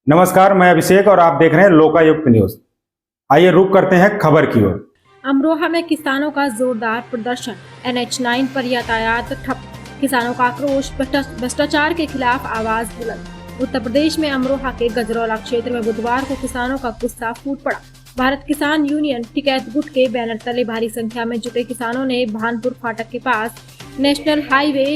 नमस्कार, मैं अभिषेक और आप देख रहे हैं लोकायुक्त न्यूज। आइए रुक करते हैं खबर की ओर। अमरोहा में किसानों का जोरदार प्रदर्शन, NH9 पर यातायात ठप, किसानों का आक्रोश, भ्रष्टाचार के खिलाफ आवाज बुलंद। उत्तर प्रदेश में अमरोहा के गजरौला क्षेत्र में बुधवार को किसानों का गुस्सा फूट पड़ा। भारत किसान यूनियन टिकैत गुट के बैनर तले भारी संख्या में जुटे किसानों ने भानपुर फाटक के पास नेशनल हाईवे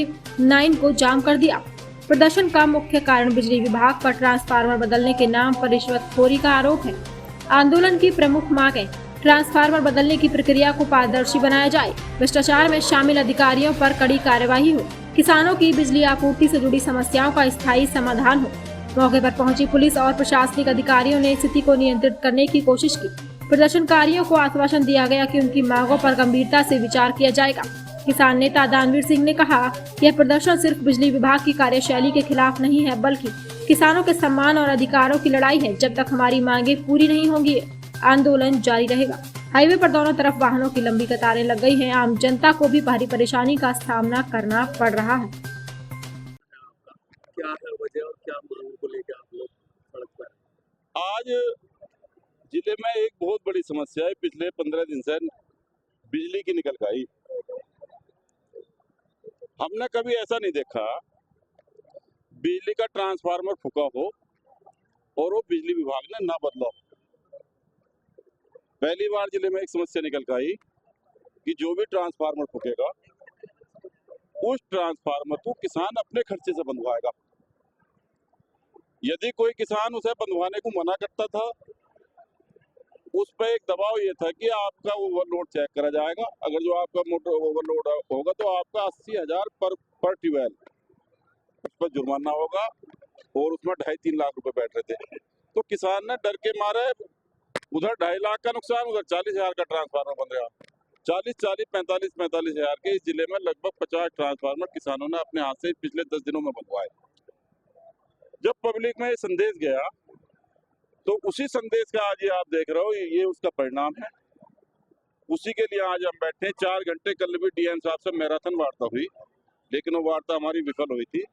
9 को जाम कर दिया। प्रदर्शन का मुख्य कारण बिजली विभाग पर ट्रांसफार्मर बदलने के नाम पर रिश्वतखोरी का आरोप है। आंदोलन की प्रमुख मांगें: ट्रांसफार्मर बदलने की प्रक्रिया को पारदर्शी बनाया जाए, भ्रष्टाचार में शामिल अधिकारियों पर कड़ी कार्यवाही हो, किसानों की बिजली आपूर्ति से जुड़ी समस्याओं का स्थायी समाधान हो। मौके पर पहुंची पुलिस और प्रशासनिक अधिकारियों ने स्थिति को नियंत्रित करने की कोशिश की। प्रदर्शनकारियों को आश्वासन दिया गया कि उनकी मांगों पर गंभीरता से विचार किया जाएगा। किसान नेता दानवीर सिंह ने कहा, यह प्रदर्शन सिर्फ बिजली विभाग की कार्यशैली के खिलाफ नहीं है, बल्कि किसानों के सम्मान और अधिकारों की लड़ाई है। जब तक हमारी मांगे पूरी नहीं होंगी, आंदोलन जारी रहेगा। हाईवे पर दोनों तरफ वाहनों की लंबी कतारें लग गई हैं। आम जनता को भी भारी परेशानी का सामना करना पड़ रहा है। क्या है वजह और क्या मांग को लेकर आप लोग सड़क पर? आज जिले में एक बहुत बड़ी समस्या है। पिछले 15 दिन से बिजली की निकल गई। हमने कभी ऐसा नहीं देखा बिजली का ट्रांसफार्मर फूका हो और वो बिजली विभाग ने ना बदला। पहली बार जिले में एक समस्या निकल आई कि जो भी ट्रांसफार्मर फूकेगा उस ट्रांसफार्मर को किसान अपने खर्चे से बंधवाएगा। यदि कोई किसान उसे बंधवाने को मना करता था, उस पर एक दबाव ये था कि आपका ओवरलोड चेक करा जाएगा। अगर जो आपका मोटर ओवरलोड होगा तो आपका 80,000 पर ट्यूबवेल उस पर जुर्माना होगा और उसमें 2.5-3 लाख रुपए बैठ रहे थे। तो किसान ने डर के मारे उधर 2.5 लाख का नुकसान, उधर 40,000 का ट्रांसफार्मर बन गया। 45,000 के इस जिले में लगभग 50 ट्रांसफार्मर किसानों ने अपने हाथ से पिछले 10 दिनों में बनवाए। जब पब्लिक में ये संदेश गया तो उसी संदेश का आज ये आप देख रहे हो, ये उसका परिणाम है। उसी के लिए आज हम बैठे 4 घंटे। कल भी DM साहब से मैराथन वार्ता हुई, लेकिन वो वार्ता हमारी विफल हुई थी।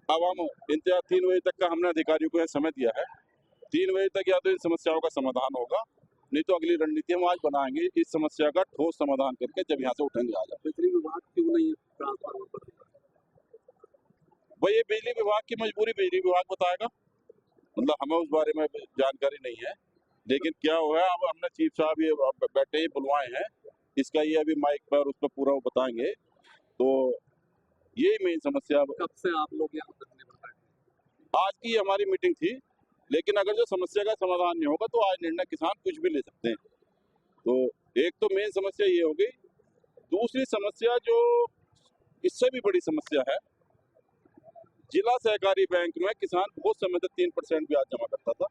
अब हम इंतजार 3 बजे तक का हमने अधिकारियों को समय दिया है। 3 बजे तक या तो इन समस्याओं का समाधान होगा, नहीं तो अगली रणनीति हम आज बनाएंगे। इस समस्या का ठोस समाधान करके जब यहाँ से उठेंगे आज। बिजली विभाग क्यों नहीं ट्रांसफार्मर पर? भाई ये बिजली विभाग की मजबूरी बिजली विभाग बताएगा, मतलब हमें उस बारे में जानकारी नहीं है। लेकिन क्या हुआ है, अब हमने चीफ साहब ये बैठे ही बुलवाए हैं, इसका ये अभी माइक पर उस पर पूरा वो बताएंगे। तो यही मेन समस्या। कब से आप लोग यहाँ धरने पर बैठे? आज की हमारी मीटिंग थी, लेकिन अगर जो समस्या का समाधान नहीं होगा तो आज निर्णय किसान कुछ भी ले सकते हैं। तो एक तो मेन समस्या ये हो गई। दूसरी समस्या जो इससे भी बड़ी समस्या है, जिला सहकारी बैंक में किसान बहुत समय तक 3% ब्याज जमा करता था,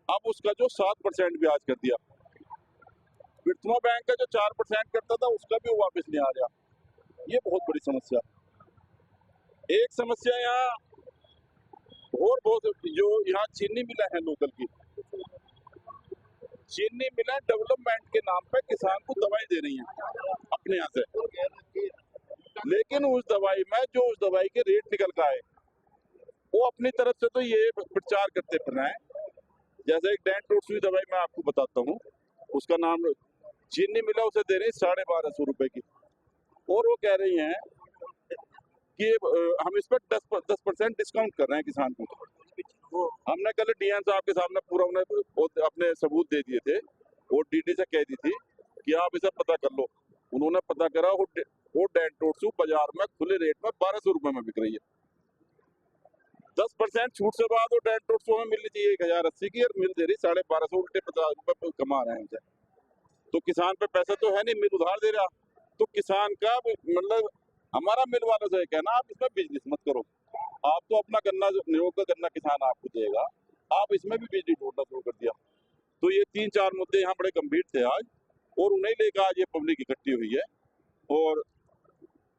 अब उसका जो 7% ब्याज कर दिया। विर्थमा बैंक का जो 4% करता था उसका भी वापस नहीं आ रहा। ये बहुत बड़ी समस्या। एक समस्या यहाँ और बहुत, जो यहाँ चीनी मिला है लोकल की, चीनी मिला डेवलपमेंट के नाम पे किसान को दवाई दे रही है अपने यहाँ से, लेकिन उस दवाई में जो उस दवाई के रेट निकल का है वो अपनी तरफ से तो ये प्रचार करते फिर रहे हैं। जैसे एक डेंटोक्सी दवाई मैं आपको बताता हूँ, उसका नाम चीनी मिला उसे दे रही 1250 रुपए की, और वो कह रही हैं कि हम इस पर 10% डिस्काउंट कर रहे हैं किसान को। हमने कल DM साहब के सामने पूरा उन्हें अपने सबूत दे दिए थे और DD से कह दी थी कि आप इसे पता कर लो। उन्होंने पता करा, वो डेंटोक्सी बाजार में खुले रेट में 1200 रुपए में बिक रही है। 10% छूट से बाद वो डेंटोक्सी में मिलनी चाहिए 1080 की, और मिल दे रही 1250, उल्टे 50 रुपए कमा रहे हैं उनसे। तो किसान पे पैसा तो है नहीं, मिल उधार दे रहा। तो किसान का मतलब हमारा मिल वालों से कहना, आप इसमें बिजनेस मत करो। आप तो अपना गन्ना, नियोग का गन्ना किसान आपको देगा, आप इसमें भी बिजली ढूंढना शुरू कर दिया। तो ये 3-4 मुद्दे यहाँ बड़े गंभीर थे आज, और उन्हें लेकर आज ये पब्लिक इकट्ठी हुई है। और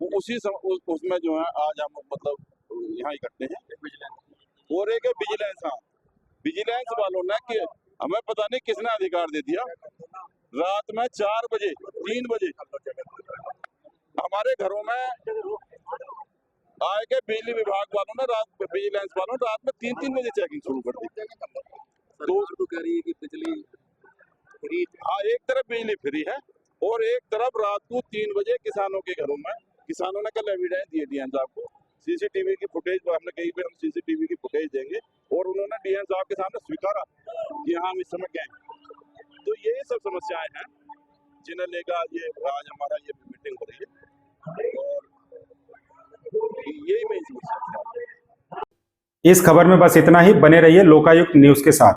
उसमें जो है आज हम मतलब यहाँ इकट्ठे हैं। और एक विजिलेंस, हाँ, विजिलेंस वालों ने कि हमें पता नहीं किसने अधिकार दे दिया, रात में 4 बजे 3 बजे हमारे घरों में आए के बिजली विभाग वालों ने रात विजिलेंस वालों ने रात में 3-3 बजे चेकिंग शुरू कर दी। सरकार तो कह रही है कि बिजली फ्री हाँ, एक तरफ बिजली फ्री है और एक तरफ रात को 3 बजे किसानों के घरों में किसानों ने कल एविडेंस दिए डीएन साहब को, सीसीटीवी की फुटेज, हमने कहीं पे हम सीसीटीवी की फुटेज देंगे और उन्होंने डीएन साहब के सामने स्वीकारा कि हाँ हम इस समय गए। तो ये सब समस्याएं हैं जिन्हें लेकर ये आज हमारा ये मीटिंग हो रही है और यही मेन समस्या है। इस खबर में बस इतना ही। बने रहिए लोकायुक्त न्यूज के साथ।